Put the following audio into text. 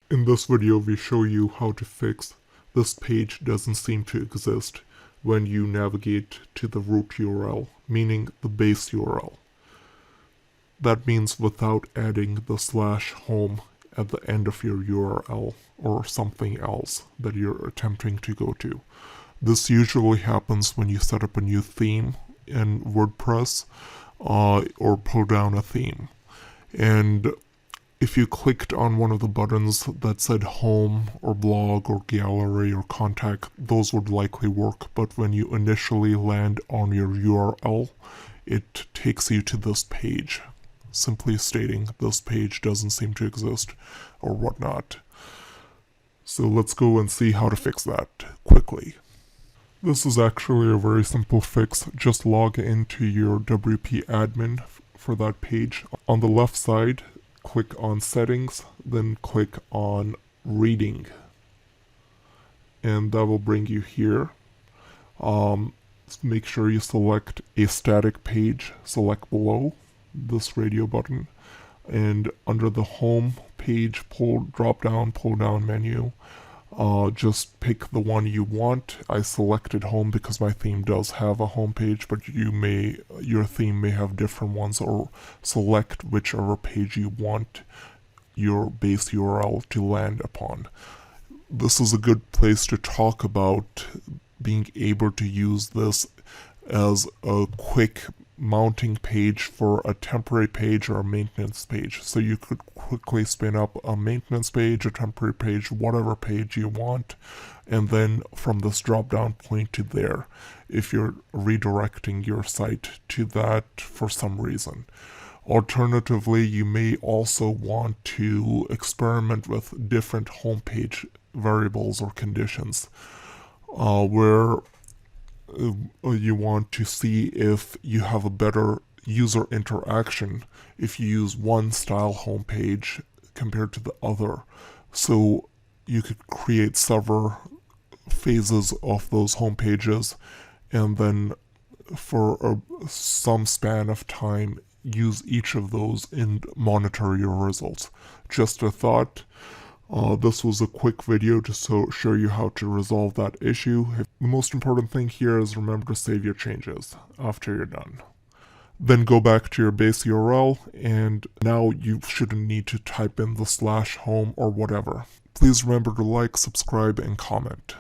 In this video, we show you how to fix "this page doesn't seem to exist" when you navigate to the root URL, meaning the base URL. That means without adding the /home at the end of your URL or something else that you're attempting to go to. This usually happens when you set up a new theme in WordPress or pull down a theme. And if you clicked on one of the buttons that said home or blog or gallery or contact, those would likely work. But when you initially land on your URL, it takes you to this page, simply stating this page doesn't seem to exist or whatnot. So let's go and see how to fix that quickly. This is actually a very simple fix. Just log into your WP admin for that page. On the left side, click on settings, then click on reading, and that will bring you here. Make sure you select a static page, select below this radio button, and under the home page pull down menu, just pick the one you want. I selected home because my theme does have a home page, but your theme may have different ones, or select whichever page you want your base URL to land upon. This is a good place to talk about being able to use this as a quick mounting page for a temporary page or a maintenance page. So you could quickly spin up a maintenance page, a temporary page, whatever page you want, and then from this drop down point to there, if you're redirecting your site to that for some reason. Alternatively, you may also want to experiment with different homepage variables or conditions, where you want to see if you have a better user interaction if you use one style homepage compared to the other. So you could create several phases of those homepages, and then for some span of time use each of those and monitor your results. Just a thought. This was a quick video to show you how to resolve that issue. The most important thing here is remember to save your changes after you're done. Then go back to your base URL, and now you shouldn't need to type in the /home or whatever. Please remember to like, subscribe, and comment.